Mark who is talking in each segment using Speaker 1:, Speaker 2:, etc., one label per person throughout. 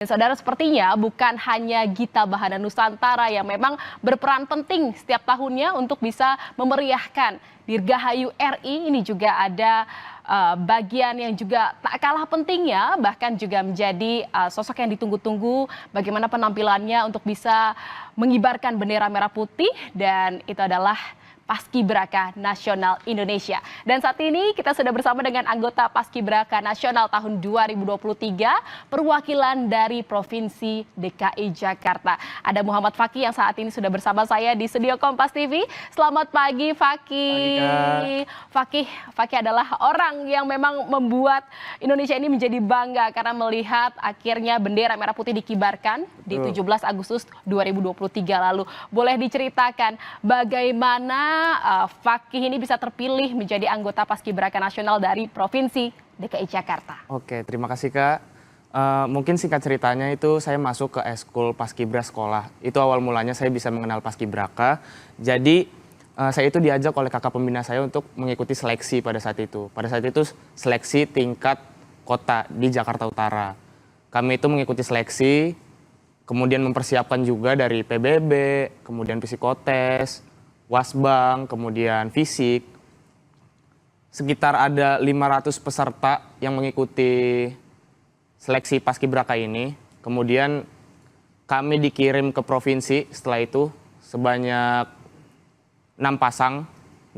Speaker 1: Dan saudara, sepertinya bukan hanya Gita Bahana Nusantara yang memang berperan penting setiap tahunnya untuk bisa memeriahkan Dirgahayu RI. Ini juga ada bagian yang juga tak kalah pentingnya, bahkan juga menjadi sosok yang ditunggu-tunggu bagaimana penampilannya untuk bisa mengibarkan bendera merah putih, dan itu adalah Paskibraka Nasional Indonesia. Dan saat ini kita sudah bersama dengan anggota Paskibraka Nasional tahun 2023, perwakilan dari Provinsi DKI Jakarta. Ada Muhammad Fakih yang saat ini sudah bersama saya di studio Kompas TV. Selamat pagi Fakih. Fakih adalah orang yang memang membuat Indonesia ini menjadi bangga karena melihat akhirnya bendera merah putih dikibarkan di 17 Agustus 2023 lalu. Boleh diceritakan bagaimana Fakih ini bisa terpilih menjadi anggota Paskibraka Nasional dari Provinsi DKI Jakarta?
Speaker 2: Oke, terima kasih Kak. Mungkin singkat ceritanya itu saya masuk ke eskul Paskibra sekolah. Itu awal mulanya saya bisa mengenal Paskibraka. Jadi saya itu diajak oleh kakak pembina saya untuk mengikuti seleksi pada saat itu. Pada saat itu seleksi tingkat kota di Jakarta Utara. Kami itu mengikuti seleksi, kemudian mempersiapkan juga dari PBB, kemudian psikotes, wasbang, kemudian fisik. Sekitar ada 500 peserta yang mengikuti seleksi Paskibraka ini. Kemudian kami dikirim ke provinsi setelah itu sebanyak 6 pasang,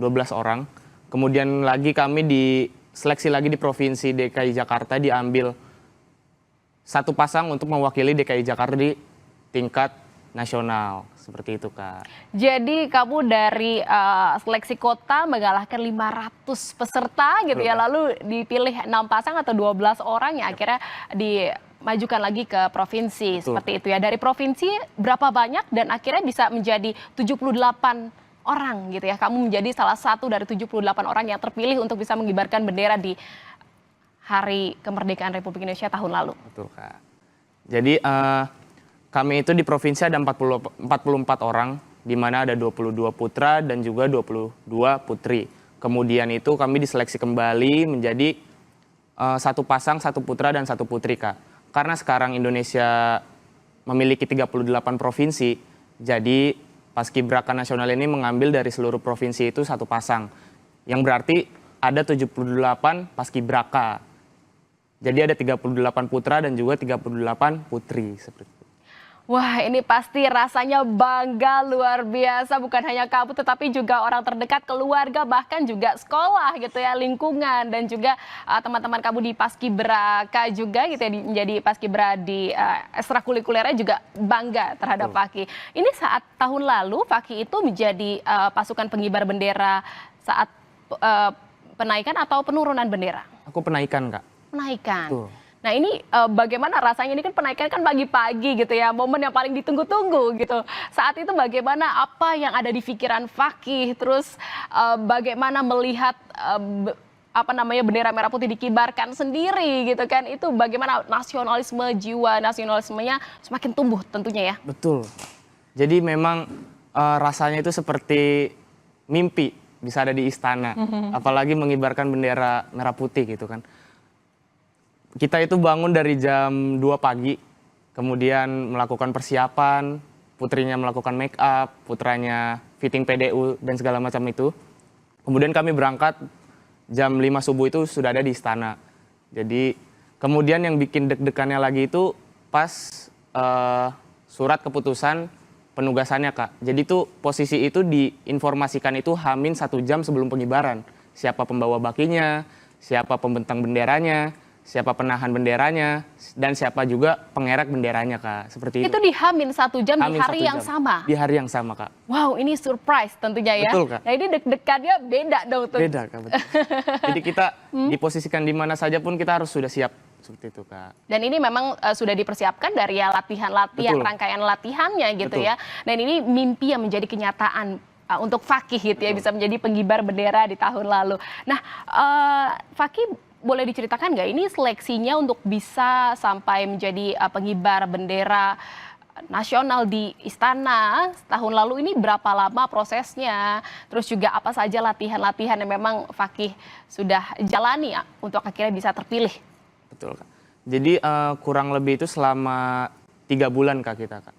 Speaker 2: 12 orang. Kemudian lagi kami diseleksi lagi di Provinsi DKI Jakarta, diambil 1 pasang untuk mewakili DKI Jakarta di tingkat nasional. Seperti itu Kak. Jadi
Speaker 1: kamu dari seleksi kota mengalahkan 500 peserta gitu ya, lalu dipilih 6 pasang atau 12 orang yang akhirnya dimajukan lagi ke provinsi. Betul. Seperti itu ya. Dari provinsi berapa banyak dan akhirnya bisa menjadi 78 orang gitu ya. Kamu menjadi salah satu dari 78 orang yang terpilih untuk bisa mengibarkan bendera di Hari Kemerdekaan Republik Indonesia tahun lalu.
Speaker 2: Betul Kak. Jadi kami itu di provinsi ada 44 orang, di mana ada 22 putra dan juga 22 putri. Kemudian itu kami diseleksi kembali menjadi 1 pasang, 1 putra dan 1 putri Kak. Karena sekarang Indonesia memiliki 38 provinsi, jadi Paskibraka Nasional ini mengambil dari seluruh provinsi itu 1 pasang. Yang berarti ada 78 Paskibraka. Jadi ada 38 putra dan juga 38 putri seperti itu.
Speaker 1: Wah, ini pasti rasanya bangga luar biasa, bukan hanya kamu tetapi juga orang terdekat, keluarga, bahkan juga sekolah gitu ya, lingkungan, dan juga teman-teman kamu di Paskibraka juga gitu ya, menjadi Paskibra di ekstrakurikulernya juga bangga terhadap Fakih. Ini saat tahun lalu Fakih itu menjadi pasukan pengibar bendera saat penaikan atau penurunan bendera?
Speaker 2: Aku penaikan Kak.
Speaker 1: Penaikan. Tuh. Nah ini bagaimana rasanya, ini kan penaikan kan pagi-pagi gitu ya, momen yang paling ditunggu-tunggu gitu. Saat itu bagaimana, apa yang ada di pikiran Fakih, terus bagaimana melihat bendera merah putih dikibarkan sendiri gitu kan, itu bagaimana nasionalisme, jiwa nasionalismenya semakin tumbuh tentunya ya?
Speaker 2: Betul. Jadi memang rasanya itu seperti mimpi bisa ada di istana, apalagi mengibarkan bendera merah putih gitu kan. Kita itu bangun dari jam 2 pagi, kemudian melakukan persiapan, putrinya melakukan make up, putranya fitting PDU dan segala macam itu. Kemudian kami berangkat jam 5 subuh itu sudah ada di istana. Jadi kemudian yang bikin deg-degannya lagi itu pas surat keputusan penugasannya Kak. Jadi itu posisi itu diinformasikan itu H-1 jam sebelum pengibaran. Siapa pembawa bakinya, siapa pembentang benderanya, siapa penahan benderanya, dan siapa juga pengerek benderanya Kak. Seperti itu.
Speaker 1: Itu di H-1 jam di hari yang sama?
Speaker 2: Di hari yang sama Kak.
Speaker 1: Wow, ini surprise tentunya ya.
Speaker 2: Betul Kak.
Speaker 1: Nah ini deg-degannya beda dong tuh.
Speaker 2: Beda Kak, betul. Jadi kita diposisikan di mana saja pun kita harus sudah siap. Seperti itu Kak.
Speaker 1: Dan ini memang sudah dipersiapkan dari ya latihan-latihan, rangkaian latihannya gitu. Betul. Ya. Dan ini mimpi yang menjadi kenyataan untuk Fakih gitu ya, bisa menjadi pengibar bendera di tahun lalu. Nah, Fakih boleh diceritakan nggak ini seleksinya untuk bisa sampai menjadi pengibar bendera nasional di istana tahun lalu ini berapa lama prosesnya? Terus juga apa saja latihan-latihan yang memang Fakih sudah jalani untuk akhirnya bisa terpilih?
Speaker 2: Betul Kak. Jadi kurang lebih itu selama 3 bulan Kak kita Kak.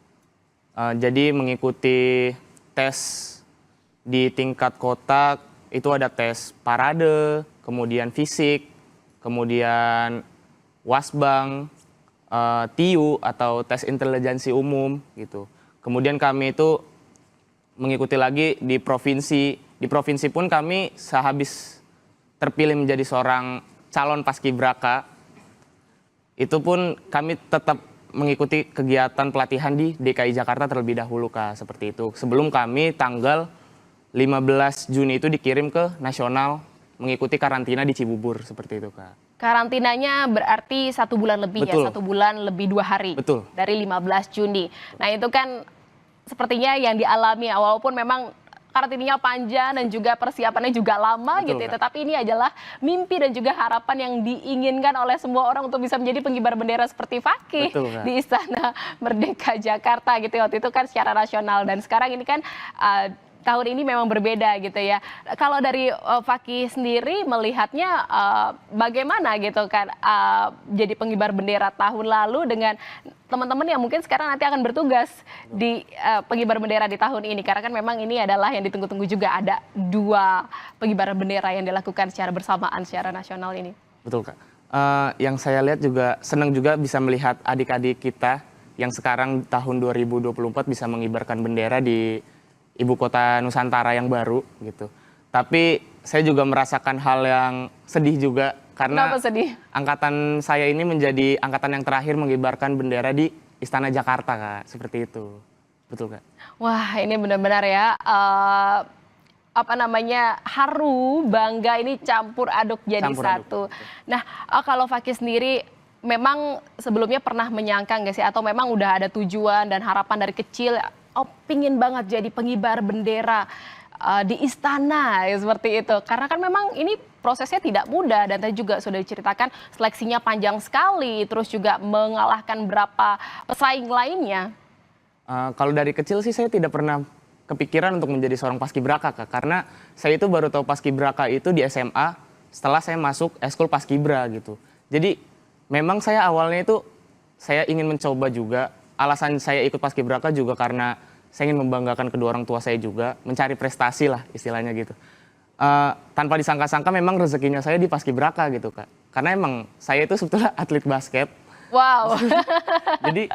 Speaker 2: Jadi mengikuti tes di tingkat kota, itu ada tes parade, kemudian fisik, kemudian wasbang, TIU atau tes intelijensi umum gitu. Kemudian kami itu mengikuti lagi di provinsi. Di provinsi pun kami sehabis terpilih menjadi seorang calon paskibraka, itu pun kami tetap mengikuti kegiatan pelatihan di DKI Jakarta terlebih dahulu Kak, seperti itu. Sebelum kami tanggal 15 Juni itu dikirim ke nasional mengikuti karantina di Cibubur, seperti itu Kak.
Speaker 1: Karantinanya berarti 1 bulan lebih.
Speaker 2: Betul.
Speaker 1: Ya, 1 bulan lebih 2 hari.
Speaker 2: Betul.
Speaker 1: Dari 15 Juni. Nah itu kan sepertinya yang dialami ya, walaupun memang karantinanya panjang dan juga persiapannya juga lama.
Speaker 2: Betul,
Speaker 1: gitu ya.
Speaker 2: Kak.
Speaker 1: Tetapi ini adalah mimpi dan juga harapan yang diinginkan oleh semua orang untuk bisa menjadi pengibar bendera seperti Fakih
Speaker 2: Betul, Kak.
Speaker 1: di Istana Merdeka Jakarta gitu ya. Waktu itu kan secara nasional, dan sekarang ini kan tahun ini memang berbeda gitu ya. Kalau dari Fakih sendiri melihatnya bagaimana gitu kan, jadi pengibar bendera tahun lalu dengan teman-teman yang mungkin sekarang nanti akan bertugas di pengibar bendera di tahun ini, karena kan memang ini adalah yang ditunggu-tunggu juga, ada 2 pengibaran bendera yang dilakukan secara bersamaan secara nasional ini.
Speaker 2: Betul Kak. Yang saya lihat juga senang juga bisa melihat adik-adik kita yang sekarang tahun 2024 bisa mengibarkan bendera di ibu kota Nusantara yang baru gitu. Tapi saya juga merasakan hal yang sedih juga karena
Speaker 1: Kenapa sedih?
Speaker 2: angkatan saya ini menjadi angkatan yang terakhir mengibarkan bendera di Istana Jakarta Kak, seperti itu. Betul Kak.
Speaker 1: Wah, ini benar-benar ya, apa namanya, haru, bangga, ini campur aduk jadi
Speaker 2: Campur
Speaker 1: satu.
Speaker 2: aduk.
Speaker 1: Nah, kalau Fakih sendiri memang sebelumnya pernah menyangka nggak sih, atau memang udah ada tujuan dan harapan dari kecil, oh pingin banget jadi pengibar bendera di istana ya, seperti itu. Karena kan memang ini prosesnya tidak mudah, dan tadi juga sudah diceritakan seleksinya panjang sekali, terus juga mengalahkan berapa pesaing lainnya.
Speaker 2: Kalau dari kecil sih saya tidak pernah kepikiran untuk menjadi seorang paskibraka Kak, karena saya itu baru tahu paskibraka itu di SMA setelah saya masuk eskul paskibra gitu. Jadi memang saya awalnya itu saya ingin mencoba juga. Alasan saya ikut paskibraka juga karena saya ingin membanggakan kedua orang tua saya juga, mencari prestasi lah istilahnya gitu. Tanpa disangka-sangka memang rezekinya saya di paskibraka gitu Kak. Karena emang saya itu sebetulnya atlet basket.
Speaker 1: Wow.
Speaker 2: Jadi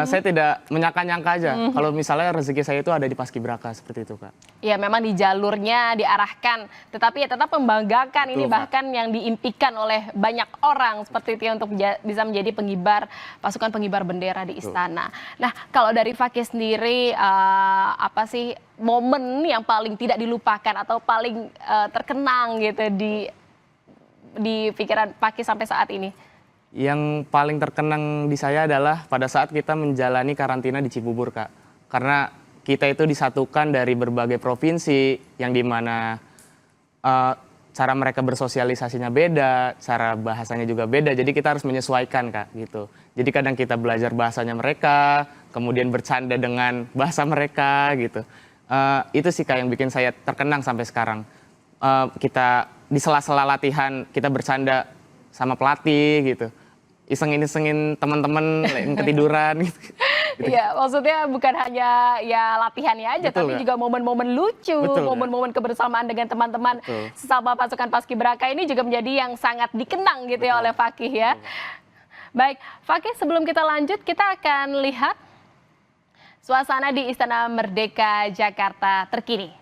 Speaker 2: saya tidak menyangka-nyangka aja kalau misalnya rezeki saya itu ada di paskibraka, seperti itu Kak.
Speaker 1: Ya memang di jalurnya diarahkan, tetapi ya tetap membanggakan. Ini
Speaker 2: Betul, Kak.
Speaker 1: bahkan yang diimpikan oleh banyak orang seperti itu ya, untuk bisa menjadi pengibar, pasukan pengibar bendera di istana. Nah, kalau dari Fakih sendiri, apa sih momen yang paling tidak dilupakan atau paling terkenang gitu di pikiran Fakih sampai saat ini?
Speaker 2: Yang paling terkenang di saya adalah pada saat kita menjalani karantina di Cibubur Kak. Karena kita itu disatukan dari berbagai provinsi yang dimana cara mereka bersosialisasinya beda, cara bahasanya juga beda, jadi kita harus menyesuaikan Kak gitu. Jadi kadang kita belajar bahasanya mereka, kemudian bercanda dengan bahasa mereka gitu. Itu sih Kak yang bikin saya terkenang sampai sekarang. Kita di sela-sela latihan kita bercanda sama pelatih gitu. Isengin teman-teman yang ketiduran gitu.
Speaker 1: Iya, maksudnya bukan hanya ya latihannya aja,
Speaker 2: Betul,
Speaker 1: tapi
Speaker 2: Kak.
Speaker 1: juga momen-momen lucu,
Speaker 2: Betul, Kak.
Speaker 1: momen-momen kebersamaan dengan teman-teman
Speaker 2: Betul.
Speaker 1: sesama pasukan paskibraka ini juga menjadi yang sangat dikenang gitu ya
Speaker 2: Betul.
Speaker 1: oleh Fakih ya. Baik, Fakih, sebelum kita lanjut, kita akan lihat suasana di Istana Merdeka Jakarta terkini.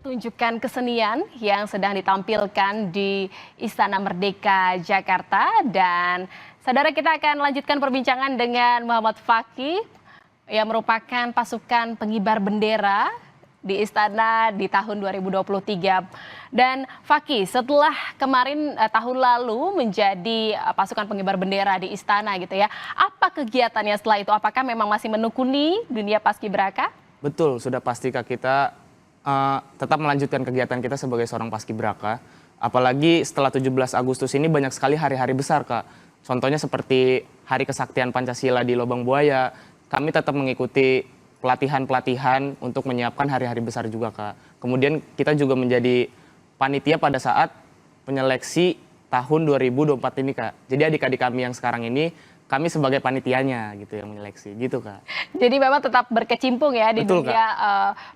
Speaker 1: Pertunjukan kesenian yang sedang ditampilkan di Istana Merdeka Jakarta, dan saudara, kita akan lanjutkan perbincangan dengan Muhammad Fakih yang merupakan pasukan pengibar bendera di istana di tahun 2023. Dan Fakih, setelah kemarin tahun lalu menjadi pasukan pengibar bendera di istana gitu ya, apa kegiatannya setelah itu? Apakah memang masih menekuni dunia paskibraka?
Speaker 2: Betul, sudah pasti Kak, kita tetap melanjutkan kegiatan kita sebagai seorang paskibraka. Apalagi setelah 17 Agustus ini banyak sekali hari-hari besar Kak. Contohnya seperti Hari Kesaktian Pancasila di Lobang Buaya. Kami tetap mengikuti pelatihan-pelatihan untuk menyiapkan hari-hari besar juga Kak. Kemudian kita juga menjadi panitia pada saat penyeleksi tahun 2024 ini, Kak. Jadi adik-adik kami yang sekarang ini, kami sebagai panitianya gitu yang menyeleksi, gitu, Kak.
Speaker 1: Jadi memang tetap berkecimpung ya di
Speaker 2: Betul,
Speaker 1: dunia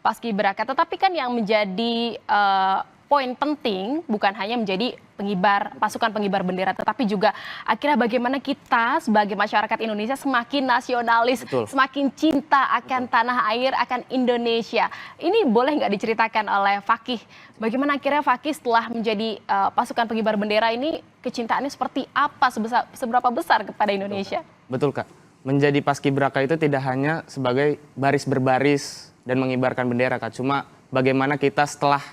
Speaker 1: paskibraka. Tetapi kan yang menjadi poin penting bukan hanya menjadi pasukan pengibar bendera, tetapi juga akhirnya bagaimana kita sebagai masyarakat Indonesia semakin nasionalis,
Speaker 2: Betul.
Speaker 1: semakin cinta akan tanah air, akan Indonesia. Ini boleh nggak diceritakan oleh Fakih? Bagaimana akhirnya Fakih setelah menjadi pasukan pengibar bendera ini kecintaannya seperti apa, seberapa besar kepada Indonesia?
Speaker 2: Betul, Kak. Menjadi paskibraka itu tidak hanya sebagai baris berbaris dan mengibarkan bendera, Kak. Cuma bagaimana kita setelah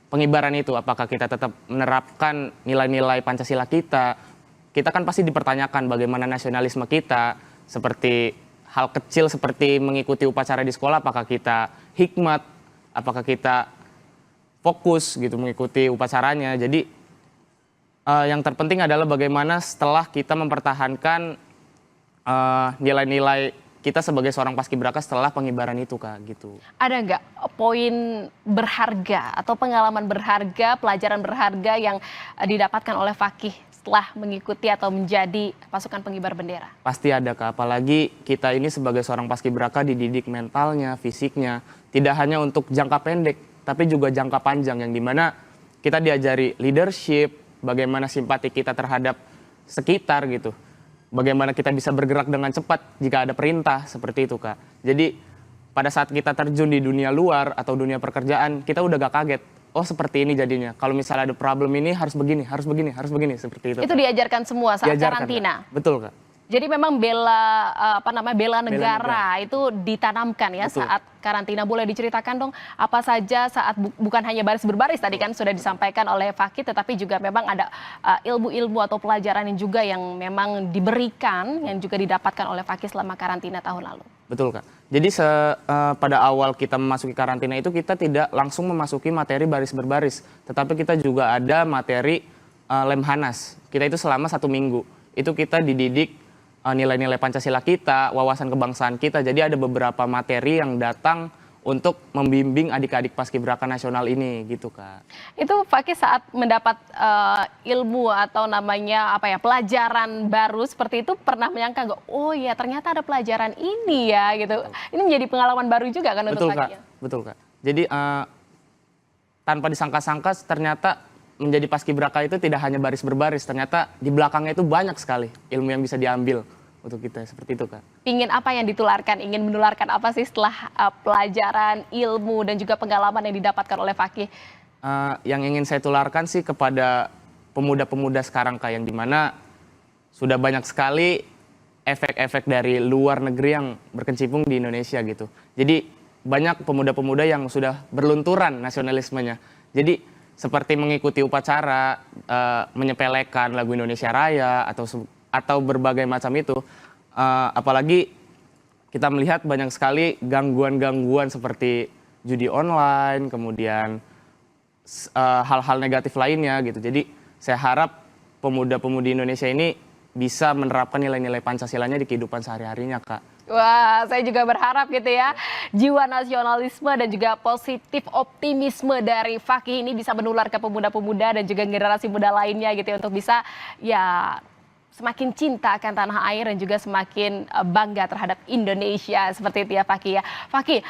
Speaker 2: pengibaran itu, apakah kita tetap menerapkan nilai-nilai Pancasila kita kan pasti dipertanyakan bagaimana nasionalisme kita, seperti hal kecil seperti mengikuti upacara di sekolah, apakah kita hikmat, apakah kita fokus gitu mengikuti upacaranya. Jadi yang terpenting adalah bagaimana setelah kita mempertahankan nilai-nilai kita sebagai seorang paskibraka setelah pengibaran itu, Kak, gitu.
Speaker 1: Ada nggak poin berharga atau pengalaman berharga, pelajaran berharga yang didapatkan oleh Fakih setelah mengikuti atau menjadi pasukan pengibar bendera?
Speaker 2: Pasti ada, Kak. Apalagi kita ini sebagai seorang paskibraka dididik mentalnya, fisiknya, tidak hanya untuk jangka pendek, tapi juga jangka panjang yang dimana kita diajari leadership, bagaimana simpati kita terhadap sekitar gitu. Bagaimana kita bisa bergerak dengan cepat jika ada perintah, seperti itu, Kak. Jadi pada saat kita terjun di dunia luar atau dunia pekerjaan, kita udah gak kaget. Oh, seperti ini jadinya. Kalau misalnya ada problem ini harus begini, seperti itu.
Speaker 1: Itu
Speaker 2: Kak.
Speaker 1: diajarkan semua saat
Speaker 2: Diajarkan,
Speaker 1: karantina.
Speaker 2: Kak. Betul, Kak.
Speaker 1: Jadi memang bela negara itu ditanamkan ya.
Speaker 2: Betul.
Speaker 1: Saat karantina. Boleh diceritakan dong apa saja saat bukan hanya baris berbaris tadi kan sudah disampaikan oleh Fakih, tetapi juga memang ada ilmu-ilmu atau pelajaran yang juga yang memang diberikan, yang juga didapatkan oleh Fakih selama karantina tahun lalu.
Speaker 2: Betul, Kak. Jadi pada awal kita memasuki karantina itu kita tidak langsung memasuki materi baris berbaris, tetapi kita juga ada materi Lemhanas. Kita itu selama 1 minggu itu kita dididik nilai-nilai Pancasila kita, wawasan kebangsaan kita. Jadi ada beberapa materi yang datang untuk membimbing adik-adik paskibraka nasional ini, gitu, Kak.
Speaker 1: Itu Fakih saat mendapat ilmu atau namanya pelajaran baru seperti itu pernah menyangka nggak? Oh ya ternyata ada pelajaran ini ya gitu. Ini menjadi pengalaman baru juga kan untuk Fakih?
Speaker 2: Betul, Kak. Jadi tanpa disangka-sangka ternyata menjadi paskibraka itu tidak hanya baris berbaris, ternyata di belakangnya itu banyak sekali ilmu yang bisa diambil untuk kita, seperti itu, Kak.
Speaker 1: Ingin apa yang ditularkan? Ingin menularkan apa sih setelah pelajaran, ilmu, dan juga pengalaman yang didapatkan oleh Fakih?
Speaker 2: Yang ingin saya tularkan sih kepada pemuda-pemuda sekarang, Kak, yang dimana sudah banyak sekali efek-efek dari luar negeri yang berkecimpung di Indonesia gitu. Jadi banyak pemuda-pemuda yang sudah berlunturan nasionalismenya. Jadi seperti mengikuti upacara, menyepelekan lagu Indonesia Raya atau berbagai macam itu. Apalagi kita melihat banyak sekali gangguan-gangguan seperti judi online, kemudian hal-hal negatif lainnya gitu. Jadi saya harap pemuda-pemudi Indonesia ini bisa menerapkan nilai-nilai Pancasilanya di kehidupan sehari-harinya, Kak.
Speaker 1: Wah, saya juga berharap gitu ya, jiwa nasionalisme dan juga positif optimisme dari Fakih ini bisa menular ke pemuda-pemuda dan juga generasi muda lainnya gitu ya, untuk bisa ya semakin cinta akan tanah air dan juga semakin bangga terhadap Indonesia, seperti itu ya Fakih ya. Fakih,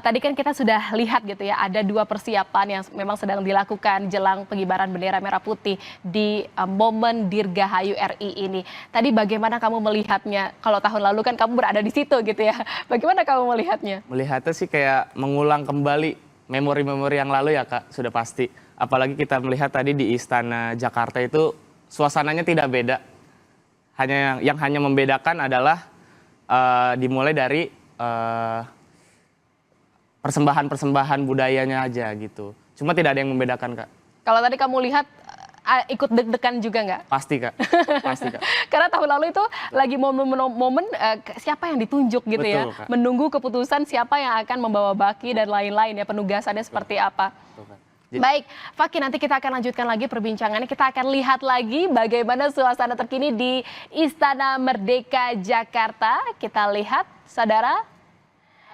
Speaker 1: tadi kan kita sudah lihat gitu ya, ada 2 persiapan yang memang sedang dilakukan jelang pengibaran bendera merah putih di momen Dirgahayu RI ini. Tadi bagaimana kamu melihatnya? Kalau tahun lalu kan kamu berada di situ gitu ya. Bagaimana kamu melihatnya?
Speaker 2: Melihatnya sih kayak mengulang kembali memori-memori yang lalu ya, Kak, sudah pasti. Apalagi kita melihat tadi di Istana Jakarta itu suasananya tidak beda. Yang hanya membedakan adalah dimulai dari persembahan-persembahan budayanya aja gitu. Cuma tidak ada yang membedakan, Kak.
Speaker 1: Kalau tadi kamu lihat ikut deg-degan juga nggak?
Speaker 2: Pasti, Kak. Pasti, Kak.
Speaker 1: Karena tahun lalu itu lagi momen siapa yang ditunjuk gitu.
Speaker 2: Betul,
Speaker 1: ya.
Speaker 2: Kak.
Speaker 1: Menunggu keputusan siapa yang akan membawa baki dan lain-lain ya, penugasannya seperti apa.
Speaker 2: Betul, Kak.
Speaker 1: Baik, Fakih, nanti kita akan lanjutkan lagi perbincangannya. Kita akan lihat lagi bagaimana suasana terkini di Istana Merdeka Jakarta. Kita lihat, saudara.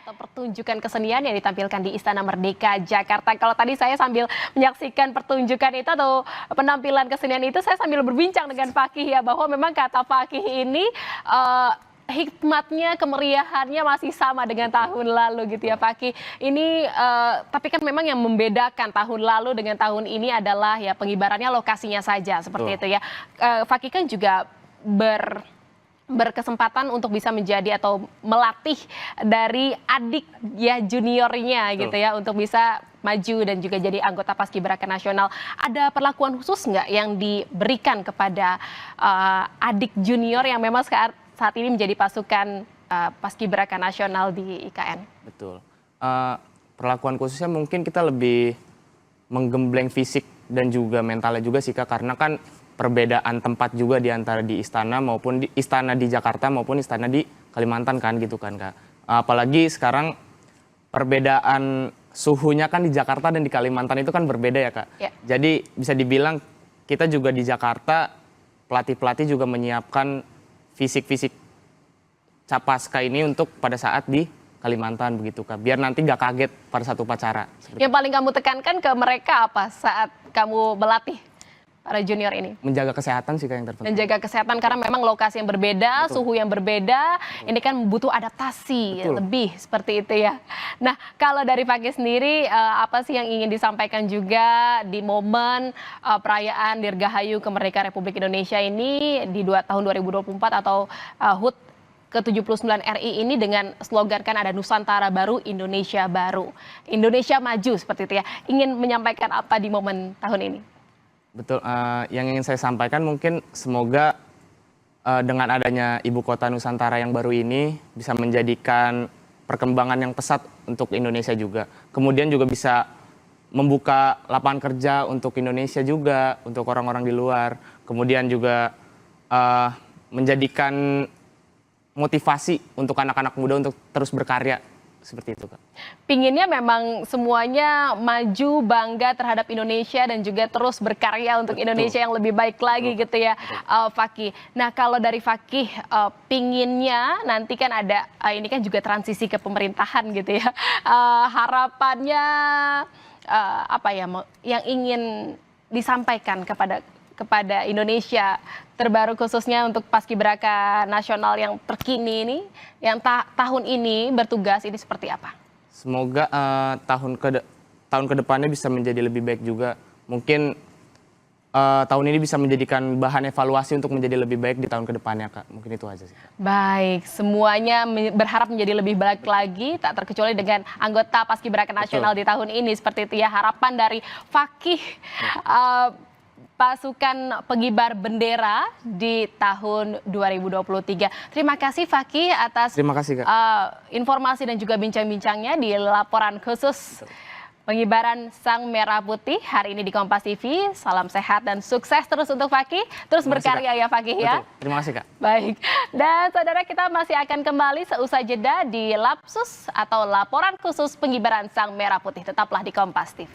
Speaker 1: atau pertunjukan kesenian yang ditampilkan di Istana Merdeka Jakarta. Kalau tadi saya sambil menyaksikan pertunjukan itu atau penampilan kesenian itu, saya sambil berbincang dengan Fakih ya, bahwa memang kata Fakih ini hikmatnya, kemeriahannya masih sama dengan tahun lalu gitu ya Fakih. Ini tapi kan memang yang membedakan tahun lalu dengan tahun ini adalah ya pengibarannya lokasinya saja seperti itu ya. Fakih kan juga berkesempatan untuk bisa menjadi atau melatih dari adik ya juniornya gitu ya untuk bisa maju dan juga jadi anggota Paskibraka Nasional. Ada perlakuan khusus nggak yang diberikan kepada adik junior yang memang saat ini menjadi pasukan Paskibraka Nasional di IKN?
Speaker 2: Betul. Perlakuan khususnya mungkin kita lebih menggembleng fisik dan juga mentalnya juga sih Kak, karena kan perbedaan tempat juga di antara di istana maupun di istana di Jakarta maupun istana di Kalimantan kan gitu kan Kak. Apalagi sekarang perbedaan suhunya kan di Jakarta dan di Kalimantan itu kan berbeda ya Kak.
Speaker 1: Ya.
Speaker 2: Jadi bisa dibilang kita juga di Jakarta pelatih-pelatih juga menyiapkan fisik-fisik Capaska ini untuk pada saat di Kalimantan begitu Kak. Biar nanti nggak kaget pada satu upacara.
Speaker 1: Yang paling kamu tekankan ke mereka apa saat kamu melatih para junior ini?
Speaker 2: Menjaga kesehatan sih Kak yang terpenting.
Speaker 1: Menjaga kesehatan karena memang lokasi yang berbeda, suhu yang berbeda, ini kan butuh adaptasi lebih seperti itu ya. Nah, kalau dari Fakih sendiri apa sih yang ingin disampaikan juga di momen perayaan Dirgahayu Kemerdekaan Republik Indonesia ini di tahun 2024 atau HUT ke-79 RI ini dengan slogan kan ada Nusantara Baru, Indonesia Baru. Indonesia Maju seperti itu ya. Ingin menyampaikan apa di momen tahun ini?
Speaker 2: Betul, yang ingin saya sampaikan mungkin semoga dengan adanya Ibu Kota Nusantara yang baru ini bisa menjadikan perkembangan yang pesat untuk Indonesia juga. Kemudian juga bisa membuka lapangan kerja untuk Indonesia juga, untuk orang-orang di luar. Kemudian juga menjadikan motivasi untuk anak-anak muda untuk terus berkarya. Seperti itu Kak.
Speaker 1: Pinginnya memang semuanya maju, bangga terhadap Indonesia dan juga terus berkarya untuk Indonesia yang lebih baik lagi gitu ya Fakih. Nah kalau dari Fakih pinginnya nanti kan ada ini kan juga transisi ke pemerintahan gitu ya. Harapannya apa ya yang ingin disampaikan kepada Indonesia terbaru khususnya untuk Paskibraka Nasional yang terkini ini, yang tahun ini bertugas ini seperti apa?
Speaker 2: Semoga tahun ke depannya bisa menjadi lebih baik juga. Mungkin tahun ini bisa menjadikan bahan evaluasi untuk menjadi lebih baik di tahun ke depannya Kak. Mungkin itu aja sih Kak.
Speaker 1: Baik, semuanya berharap menjadi lebih baik lagi, tak terkecuali dengan anggota Paskibraka Nasional di tahun ini. Seperti itu ya harapan dari Fakih. Pasukan pengibar bendera di tahun 2023. Terima kasih Fakih atas informasi dan juga bincang-bincangnya di laporan khusus pengibaran Sang Merah Putih hari ini di Kompas TV. Salam sehat dan sukses terus untuk Fakih. Terus berkarya ya Fakih ya.
Speaker 2: Terima kasih Kak.
Speaker 1: Baik. Dan saudara kita masih akan kembali seusai jeda di Lapsus atau laporan khusus pengibaran Sang Merah Putih. Tetaplah di Kompas TV.